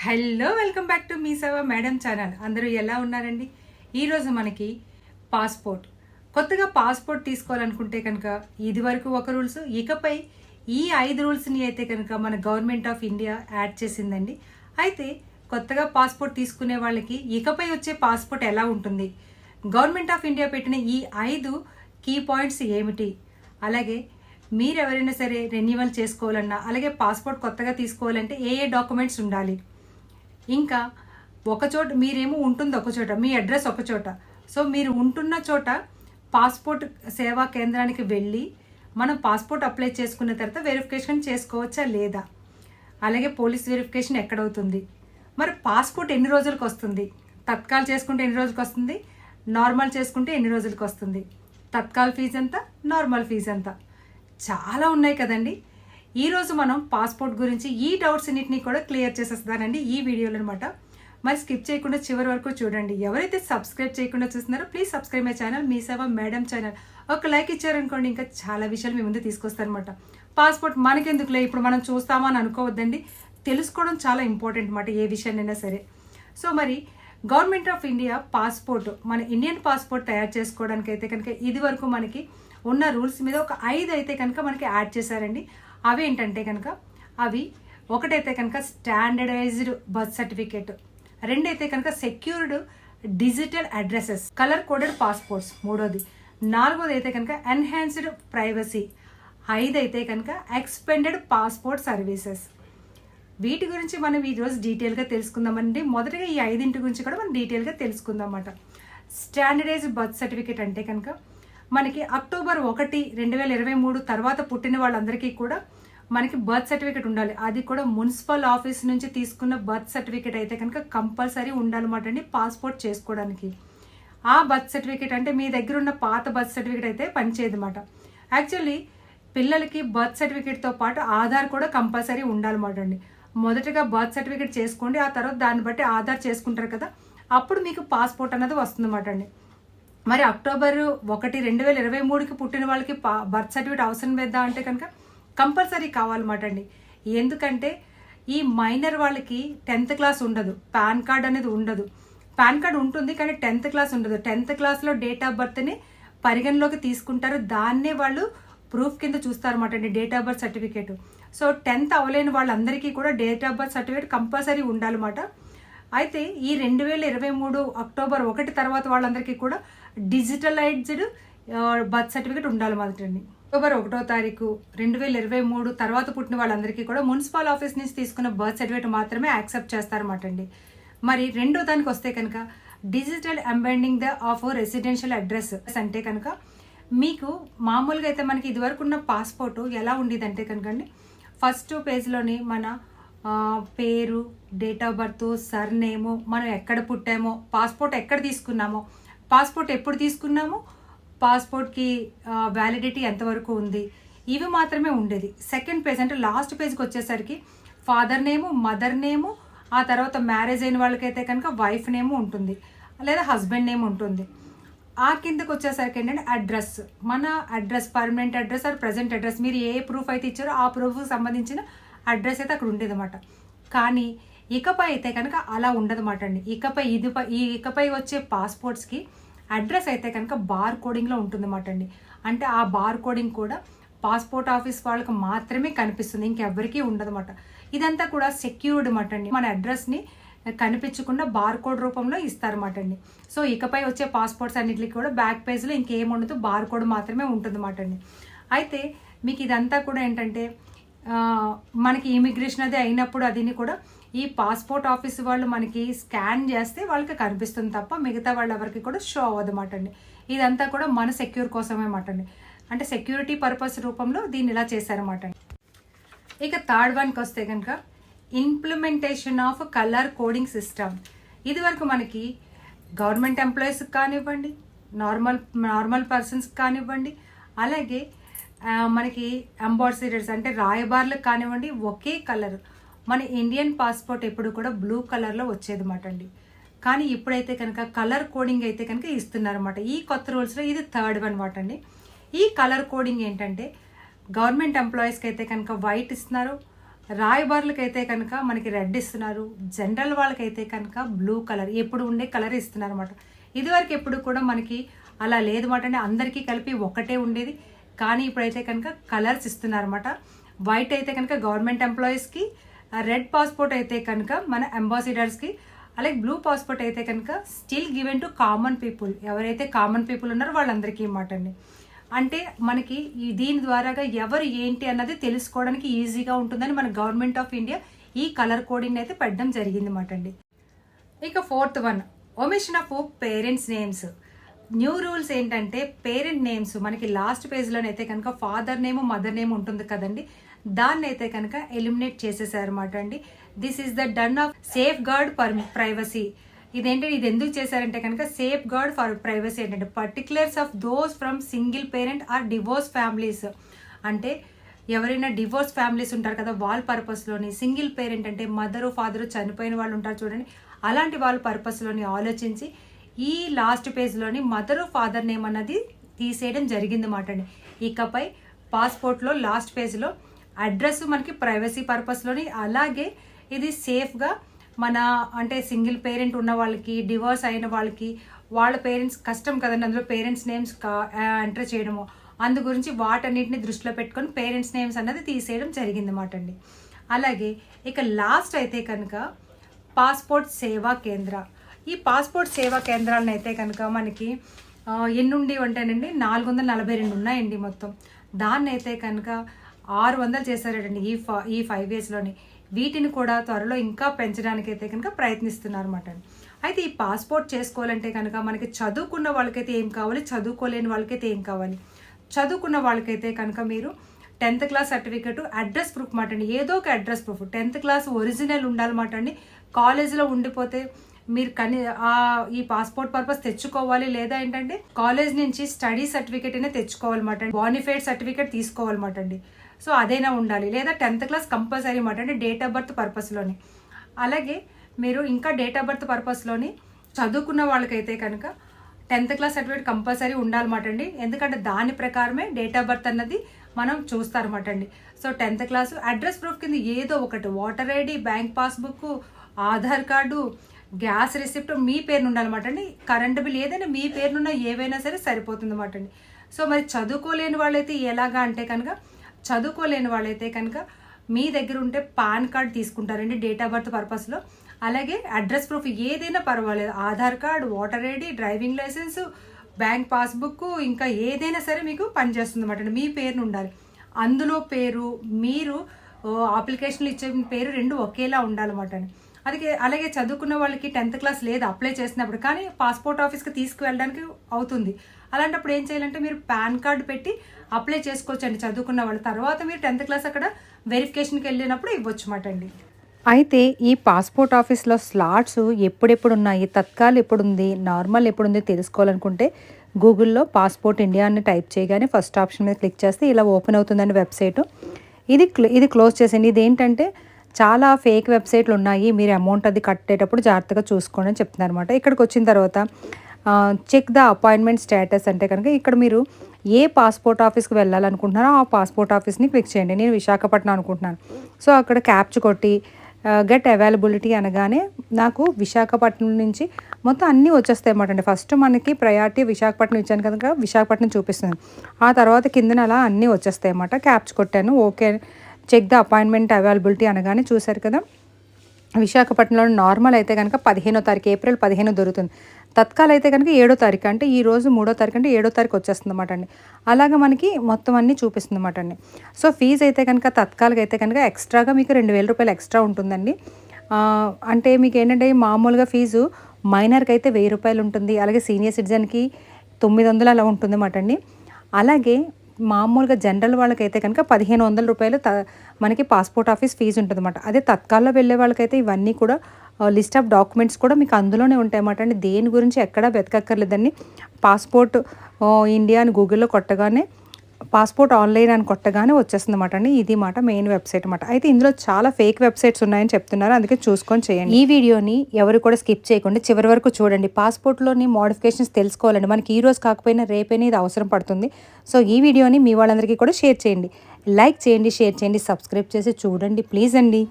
Hello welcome back to me సేవ madam channel. అందరూ ఎలా ఉన్నారండి? ఈరోజు మనకి పాస్పోర్ట్ కొత్తగా పాస్పోర్ట్ తీసుకోవాలనుకుంటే కనుక ఇది వరకు ఒక రూల్స్, ఇకపై ఈ 5 రూల్స్ని అయితే కనుక మన గవర్నమెంట్ ఆఫ్ ఇండియా యాడ్ చేసిందండి. అయితే కొత్తగా పాస్పోర్ట్ తీసుకునే వాళ్ళకి ఇకపై వచ్చే పాస్పోర్ట్ ఎలా ఉంటుంది, గవర్నమెంట్ ఆఫ్ ఇండియా పెట్టిన ఈ 5 కీ పాయింట్స్ ఏమిటి, అలాగే మీరు ఎవరైనా సరే రెన్యువల్ చేసుకోవాలన్నా, అలాగే పాస్పోర్ట్ కొత్తగా తీసుకోవాలంటే ఏ డాక్యుమెంట్స్ ఉండాలి, ఇంకా ఒకచోట మీరేమో ఉంటుంది ఒకచోట, మీ అడ్రస్ ఒకచోట, సో మీరు ఉంటున్న చోట పాస్పోర్ట్ సేవా కేంద్రానికి వెళ్ళి మనం పాస్పోర్ట్ అప్లై చేసుకున్న తర్వాత వెరిఫికేషన్ చేసుకోవచ్చా లేదా, అలాగే పోలీస్ వెరిఫికేషన్ ఎక్కడవుతుంది, మరి పాస్పోర్ట్ ఎన్ని రోజులకు వస్తుంది, తత్కాల్ చేసుకుంటే ఎన్ని రోజులకు వస్తుంది, నార్మల్ చేసుకుంటే ఎన్ని రోజులకు వస్తుంది, తత్కాల్ ఫీజు ఎంత, నార్మల్ ఫీజు ఎంత, చాలా ఉన్నాయి కదండి. ఈరోజు మనం పాస్పోర్ట్ గురించి ఈ డౌట్స్ అన్నింటినీ కూడా క్లియర్ చేసేస్తానండి ఈ వీడియోలో అనమాట. మరి స్కిప్ చేయకుండా చివరి వరకు చూడండి. ఎవరైతే సబ్స్క్రైబ్ చేయకుండా చూస్తున్నారో ప్లీజ్ సబ్స్క్రైబ్ మై ఛానల్ మీ సేవ మేడం ఛానల్. ఒక లైక్ ఇచ్చారనుకోండి, ఇంకా చాలా విషయాలు మీ ముందు తీసుకొస్తారనమాట. పాస్పోర్ట్ మనకెందుకులే, ఇప్పుడు మనం చూస్తామా అని అనుకోవద్దండి, తెలుసుకోవడం చాలా ఇంపార్టెంట్ అనమాట ఏ విషయాన్నైనా సరే. సో మరి గవర్నమెంట్ ఆఫ్ ఇండియా పాస్పోర్ట్, మన ఇండియన్ పాస్పోర్ట్ తయారు చేసుకోవడానికి అయితే కనుక ఇది వరకు మనకి ఉన్న రూల్స్ మీద ఒక 5 అయితే కనుక మనకి యాడ్ చేశారండి. అవి ఏంటంటే కనుక ఒకటైతే కనుక స్టాండర్డైజ్డ్ బర్త్ సర్టిఫికేట్, రెండైతే కనుక secured digital addresses, colour coded passports మూడోది, నాలుగోది అయితే కనుక ఎన్హాన్స్డ్ ప్రైవసీ, 5 అయితే కనుక ఎక్స్పెండెడ్ పాస్పోర్ట్ సర్వీసెస్. వీటి గురించి మనం ఈరోజు డీటెయిల్గా తెలుసుకుందామండి. మొదటగా ఈ 5 గురించి కూడా మనం డీటెయిల్గా తెలుసుకుందాం అన్నమాట. స్టాండర్డైజ్డ్ బర్త్ సర్టిఫికేట్ అంటే కనుక మనకి అక్టోబర్ 1, 2023 తర్వాత పుట్టిన వాళ్ళందరికీ కూడా మనకి బర్త్ సర్టిఫికేట్ ఉండాలి. అది కూడా మున్సిపల్ ఆఫీస్ నుంచి తీసుకున్న బర్త్ సర్టిఫికేట్ అయితే కనుక కంపల్సరీ ఉండాలన్నమాట అండి పాస్పోర్ట్ చేసుకోవడానికి. ఆ బర్త్ సర్టిఫికేట్ అంటే మీ దగ్గర ఉన్న పాత బర్త్ సర్టిఫికేట్ అయితే పనిచేయదు అన్నమాట. యాక్చువల్లీ పిల్లలకి బర్త్ సర్టిఫికేట్తో పాటు ఆధార్ కూడా కంపల్సరీ ఉండాలన్నమాట అండి. మొదటగా బర్త్ సర్టిఫికేట్ చేసుకోండి, ఆ తర్వాత దాన్ని బట్టి ఆధార్ చేసుకుంటారు కదా, అప్పుడు మీకు పాస్పోర్ట్ అనేది వస్తుందన్నమాట అండి. మరి అక్టోబర్ 1, 2023కి పుట్టిన వాళ్ళకి బర్త్ సర్టిఫికేట్ అవసరం లేదా అంటే కనుక కంపల్సరీ కావాలన్నమాట అండి. ఎందుకంటే ఈ మైనర్ వాళ్ళకి 10th క్లాస్ ఉండదు, పాన్ కార్డ్ అనేది ఉండదు. పాన్ కార్డ్ ఉంటుంది కానీ 10th క్లాస్ ఉండదు. 10th క్లాస్లో డేట్ ఆఫ్ బర్త్ని పరిగణలోకి తీసుకుంటారు, దాన్నే వాళ్ళు ప్రూఫ్ కింద చూస్తారన్నమాట అండి, date of birth certificate. So 10th అవ్వలేని వాళ్ళందరికీ కూడా date of birth certificate compulsory ఉండాలన్నమాట. అయితే ఈ 2023 అక్టోబర్ 1 తర్వాత వాళ్ళందరికీ కూడా డిజిటలైజ్డ్ బర్త్ సర్టిఫికేట్ ఉండాలన్నమాట అండి. అక్టోబర్ 1వ తారీఖు 2023 తర్వాత పుట్టిన వాళ్ళందరికీ కూడా మున్సిపల్ ఆఫీస్ నుంచి తీసుకున్న బర్త్ సర్టిఫికేట్ మాత్రమే యాక్సెప్ట్ చేస్తారన్నమాట అండి. మరి రెండో దానికి వస్తే కనుక డిజిటల్ ఎంబెండింగ్ ఆఫ్ రెసిడెన్షియల్ అడ్రస్ అంటే కనుక మీకు మామూలుగా అయితే మనకి ఇదివరకు ఉన్న పాస్పోర్ట్ ఎలా ఉండేదంటే కనుక అండి, ఫస్ట్ పేజ్లోని మన పేరు, డేట్ ఆఫ్ బర్త్, సర్నేము, మనం ఎక్కడ పుట్టామో, పాస్పోర్ట్ ఎక్కడ తీసుకున్నామో, పాస్పోర్ట్ ఎప్పుడు తీసుకున్నామో, పాస్పోర్ట్కి వ్యాలిడిటీ ఎంతవరకు ఉంది, ఇవి మాత్రమే ఉండేది. సెకండ్ పేజ్ అంటే లాస్ట్ పేజ్కి వచ్చేసరికి ఫాదర్ నేము, మదర్ నేము, ఆ తర్వాత మ్యారేజ్ అయిన వాళ్ళకైతే కనుక వైఫ్ నేము ఉంటుంది, లేదా హస్బెండ్ నేమ్ ఉంటుంది. ఆ కిందకు వచ్చేసరికి ఏంటంటే అడ్రస్, మన address, permanent address or present address, మీరు ఏ ప్రూఫ్ అయితే ఇచ్చారో ఆ ప్రూఫ్కి సంబంధించిన అడ్రస్ అయితే అక్కడ ఉండేదన్నమాట. కానీ ఇకపై అయితే కనుక అలా ఉండదన్నమాట అండి. ఇకపై వచ్చే పాస్పోర్ట్స్కి అడ్రస్ అయితే కనుక బార్ కోడింగ్లో ఉంటుందన్నమాట అండి. అంటే ఆ బార్ కోడింగ్ కూడా పాస్పోర్ట్ ఆఫీస్ వాళ్ళకి మాత్రమే కనిపిస్తుంది, ఇంకెవ్వరికీ ఉండదన్నమాట. ఇదంతా కూడా సెక్యూర్డ్ అన్నమాట అండి. మన అడ్రస్ని కనిపించకుండా బార్ కోడ్ రూపంలో ఇస్తారన్నమాట అండి. సో ఇకపై వచ్చే పాస్పోర్ట్స్ అన్నింటికి కూడా బ్యాక్ పేజ్లో ఇంకేం ఉండదు, బార్ కోడ్ మాత్రమే ఉంటుందన్నమాట అండి. అయితే మీకు ఇదంతా కూడా ఏంటంటే మనకి ఇమిగ్రేషన్ అది అయినప్పుడు అదిని కూడా ఈ పాస్పోర్ట్ ఆఫీస్ వాళ్ళు మనకి స్కాన్ చేస్తే వాళ్ళకి కనిపిస్తుంది తప్ప మిగతా వాళ్ళు ఎవరికి కూడా షో అవ్వదన్నమాట అండి. ఇదంతా కూడా మన సెక్యూర్ కోసమే అన్నమాట అండి. అంటే సెక్యూరిటీ పర్పస్ రూపంలో దీన్ని ఇలా చేశారన్నమాట అండి. ఇక థర్డ్ వన్కి వస్తే కనుక implementation of colour coding system. ఇది వరకు మనకి గవర్నమెంట్ ఎంప్లాయీస్కి కానివ్వండి, నార్మల్ పర్సన్స్కి కానివ్వండి, అలాగే మనకి అంబాసిడర్స్ అంటే రాయబార్లకు కానివ్వండి, ఒకే కలర్, మన ఇండియన్ పాస్పోర్ట్ ఎప్పుడు కూడా బ్లూ కలర్లో వచ్చేదన్నమాట అండి. కానీ ఇప్పుడైతే కనుక కలర్ కోడింగ్ అయితే కనుక ఇస్తున్నారన్నమాట ఈ కొత్త రూల్స్లో. ఇది థర్డ్ వన్ అనమాట అండి. ఈ కలర్ కోడింగ్ ఏంటంటే గవర్నమెంట్ ఎంప్లాయీస్కి అయితే కనుక వైట్ ఇస్తున్నారు, రాయబారులకైతే కనుక మనకి రెడ్ ఇస్తున్నారు, జనరల్ వాళ్ళకైతే కనుక బ్లూ కలర్ ఎప్పుడు ఉండే కలర్ ఇస్తున్నారు అనమాట. ఇదివరకు ఎప్పుడు కూడా మనకి అలా లేదు మాట అండి, అందరికీ కలిపి ఒకటే ఉండేది. కానీ ఇప్పుడైతే కనుక కలర్స్ ఇస్తున్నారన్నమాట. వైట్ అయితే కనుక గవర్నమెంట్ ఎంప్లాయీస్కి, రెడ్ పాస్పోర్ట్ అయితే కనుక మన అంబాసిడర్స్కి, అలాగే బ్లూ పాస్పోర్ట్ అయితే కనుక still given to common people, ఎవరైతే కామన్ పీపుల్ ఉన్నారో వాళ్ళందరికీ అన్నమాట అండి. అంటే మనకి దీని ద్వారాగా ఎవరు ఏంటి అన్నది తెలుసుకోవడానికి ఈజీగా ఉంటుందని మన గవర్నమెంట్ ఆఫ్ ఇండియా ఈ కలర్ కోడింగ్ అయితే పెట్టడం జరిగింది అన్నమాట అండి. ఇక 4th one, omission of parents names. New rules ఏంటంటే పేరెంట్ నేమ్స్ మనకి లాస్ట్ పేజ్లోనైతే కనుక ఫాదర్ నేమ్ మదర్ నేమ్ ఉంటుంది కదండి, దాన్ని అయితే కనుక ఎలిమినేట్ చేసేసారన్నమాట అండి. This is the done of safeguard for privacy. ఇదేంటంటే ఇది ఎందుకు చేశారంటే కనుక సేఫ్ గార్డ్ ఫర్ ప్రైవసీ ఏంటంటే particulars of those from single parent or divorce families. అంటే ఎవరైనా డివోర్స్ ఫ్యామిలీస్ ఉంటారు కదా, వాళ్ళ పర్పస్లోని సింగిల్ పేరెంట్ అంటే మదరు ఫాదరు చనిపోయిన వాళ్ళు ఉంటారు చూడండి, అలాంటి వాళ్ళ పర్పస్లోని ఆలోచించి ఈ లాస్ట్ పేజ్లోని మదరు ఫాదర్ నేమ్ అన్నది తీసేయడం జరిగింది మాట అండి. ఇకపై పాస్పోర్ట్లో లాస్ట్ పేజ్లో అడ్రస్ మనకి ప్రైవసీ పర్పస్లోని, అలాగే ఇది సేఫ్గా మన అంటే సింగిల్ పేరెంట్ ఉన్న వాళ్ళకి, డివోర్స్ అయిన వాళ్ళకి వాళ్ళ పేరెంట్స్ కష్టం కదండి అందులో పేరెంట్స్ నేమ్స్ ఎంటర్ చేయడము, అందు గురించి వాటన్నిటిని దృష్టిలో పెట్టుకొని పేరెంట్స్ నేమ్స్ అన్నది తీసేయడం జరిగింది అన్నమాట అండి. అలాగే ఇక లాస్ట్ అయితే కనుక పాస్పోర్ట్ సేవా కేంద్ర. ఈ పాస్పోర్ట్ సేవా కేంద్రాలను అయితే కనుక మనకి ఎన్నుండి ఉంటాయండి, 442 ఉన్నాయండి మొత్తం. దాన్ని అయితే కనుక 600 చేశారండి ఈ 5 yearsలోని. వీటిని కూడా త్వరలో ఇంకా పెంచడానికి అయితే కనుక ప్రయత్నిస్తున్నారు అన్నమాట. అయితే ఈ పాస్పోర్ట్ చేసుకోవాలంటే కనుక మనకి చదువుకున్న వాళ్ళకైతే ఏం కావాలి, చదువుకోలేని వాళ్ళకైతే ఏం కావాలి. చదువుకున్న వాళ్ళకైతే కనుక మీరు 10th class certificate, address proof మాట అండి, ఏదో ఒక address proof. 10th class original ఉండాలన్నమాట అండి. కాలేజీలో ఉండిపోతే మీరు ఈ పాస్పోర్ట్ పర్పస్ తెచ్చుకోవాలి, లేదా ఏంటంటే కాలేజ్ నుంచి స్టడీ సర్టిఫికేట్ అయినా తెచ్చుకోవాలన్నమాట, బానిఫైడ్ సర్టిఫికేట్ తీసుకోవాలన్నమాట అండి. సో అదైనా ఉండాలి, లేదా 10th క్లాస్ కంపల్సరీ అన్నమాట అంటే డేట్ ఆఫ్ బర్త్ పర్పస్లోని. అలాగే మీరు ఇంకా డేట్ ఆఫ్ బర్త్ పర్పస్లోని చదువుకున్న వాళ్ళకైతే కనుక 10th క్లాస్ సర్టిఫికేట్ కంపల్సరీ ఉండాలన్నమాట అండి. ఎందుకంటే దాని ప్రకారమే డేట్ ఆఫ్ బర్త్ అన్నది మనం చూస్తారన్నమాట అండి. So 10th class address proof కింద ఏదో ఒకటి, water ID, bank passbook, Aadhaar card, gas receipt మీ పేరును ఉండాలన్నమాట అండి. కరెంట్ బిల్ ఏదైనా మీ పేరునున్న ఏవైనా సరే సరిపోతుంది అన్నమాట అండి. సో మరి చదువుకోలేని వాళ్ళైతే ఎలాగా అంటే కనుక, చదువుకోలేని వాళ్ళైతే కనుక మీ దగ్గర ఉంటే పాన్ కార్డ్ తీసుకుంటారండి డేట్ ఆఫ్ బర్త్ పర్పస్లో. అలాగే అడ్రస్ ప్రూఫ్ ఏదైనా పర్వాలేదు, Aadhaar card, voter ID, driving licence, bank passbook, ఇంకా ఏదైనా సరే మీకు పనిచేస్తుంది అన్నమాట. మీ పేరును ఉండాలి, అందులో పేరు మీరు అప్లికేషన్లు ఇచ్చే పేరు 2 ఒకేలా ఉండాలన్నమాట అండి. అలాగే చదువుకున్న వాళ్ళకి 10th క్లాస్ లేదు అప్లై చేసినప్పుడు, కానీ పాస్పోర్ట్ ఆఫీస్కి తీసుకువెళ్ళడానికి అవుతుంది. అలాంటప్పుడు ఏం చేయాలంటే మీరు పాన్ కార్డ్ పెట్టి అప్లై చేసుకోవచ్చండి చదువుకున్న వాళ్ళు. తర్వాత మీరు 10th క్లాస్ అక్కడ వెరిఫికేషన్కి వెళ్ళినప్పుడు ఇవ్వచ్చు మాట అండి. అయితే ఈ పాస్పోర్ట్ ఆఫీస్లో స్లాట్స్ ఎప్పుడెప్పుడు ఉన్నాయి, తత్కాల్ ఎప్పుడుంది, నార్మల్ ఎప్పుడుంది తెలుసుకోవాలనుకుంటే గూగుల్లో పాస్పోర్ట్ ఇండియా అని టైప్ చేయగానే ఫస్ట్ ఆప్షన్ మీద క్లిక్ చేస్తే ఇలా ఓపెన్ అవుతుందండి వెబ్సైటు. ఇది క్లోజ్ చేసేయండి. ఇదేంటంటే చాలా ఫేక్ వెబ్సైట్లు ఉన్నాయి, మీరు అమౌంట్ అది కట్టేటప్పుడు జాగ్రత్తగా చూసుకోండి అని చెప్తున్నారు అనమాట. ఇక్కడికి వచ్చిన తర్వాత చెక్ ద అపాయింట్మెంట్ స్టేటస్ అంటే కనుక ఇక్కడ మీరు ఏ పాస్పోర్ట్ ఆఫీస్కి వెళ్ళాలనుకుంటున్నారో ఆ పాస్పోర్ట్ ఆఫీస్ని క్లిక్ చేయండి. నేను విశాఖపట్నం అనుకుంటున్నాను. సో అక్కడ క్యాప్చ్ కొట్టి గెట్ అవైలబిలిటీ అనగానే నాకు విశాఖపట్నం నుంచి మొత్తం అన్నీ వచ్చేస్తాయి అన్నమాట అండి. ఫస్ట్ మనకి ప్రయారిటీ విశాఖపట్నం ఇచ్చాను కనుక విశాఖపట్నం చూపిస్తుంది. ఆ తర్వాత కిందన అలా అన్నీ వచ్చేస్తాయి అన్నమాట. క్యాప్చ్ కొట్టాను, okay check the appointment availability అనగానే చూశారు కదా, విశాఖపట్నంలో నార్మల్ అయితే కనుక 15వ తారీఖు ఏప్రిల్ 15 దొరుకుతుంది. తత్కాల్ అయితే కనుక 7వ తారీఖు, అంటే ఈ రోజు 3వ తారీఖు అంటే 7వ తారీఖు వచ్చేస్తుంది అన్నమాట అండి. అలాగా మనకి మొత్తం అన్నీ చూపిస్తుంది అన్నమాట అండి. సో ఫీజు అయితే కనుక తత్కాల్గా అయితే కనుక ఎక్స్ట్రాగా మీకు 2,000 రూపాయలు ఎక్స్ట్రా ఉంటుందండి. అంటే మీకు ఏంటంటే మామూలుగా ఫీజు మైనర్కి అయితే 1000 రూపాయలు ఉంటుంది, అలాగే సీనియర్ సిటిజన్కి 900 అలా ఉంటుంది అన్నమాట అండి. అలాగే మామూలుగా జనరల్ వాళ్ళకైతే కనుక 1,500 రూపాయలు మనకి పాస్పోర్ట్ ఆఫీస్ ఫీజు ఉంటుంది అన్నమాట. అదే తత్కాల్లో వెళ్ళే వాళ్ళకైతే ఇవన్నీ కూడా లిస్ట్ ఆఫ్ డాక్యుమెంట్స్ కూడా మీకు అందులోనే ఉంటాయి అన్నమాట అండి. దేని గురించి ఎక్కడా వెతకక్కర్లేదండి. పాస్పోర్ట్ ఇండియా అని గూగుల్లో కొట్టగానే పాస్పోర్ట్ ఆన్లైన్ అని కొట్టగానే వచ్చేస్తుంది అనమాట అండి. ఇది మాట మెయిన్ వెబ్సైట్ అనమాట. అయితే ఇందులో చాలా ఫేక్ వెబ్సైట్స్ ఉన్నాయని చెప్తున్నారు, అందుకే చూసుకొని చేయండి. ఈ వీడియోని ఎవరు కూడా స్కిప్ చేయకుండా చివరి వరకు చూడండి. పాస్పోర్ట్లోని మోడిఫికేషన్స్ తెలుసుకోవాలండి. మనకి ఈ రోజు కాకపోయినా రేపైనా ఇది అవసరం పడుతుంది. సో ఈ వీడియోని మీ వాళ్ళందరికీ కూడా షేర్ చేయండి, లైక్ చేయండి, షేర్ చేయండి, సబ్స్క్రైబ్ చేసి చూడండి ప్లీజ్ అండి.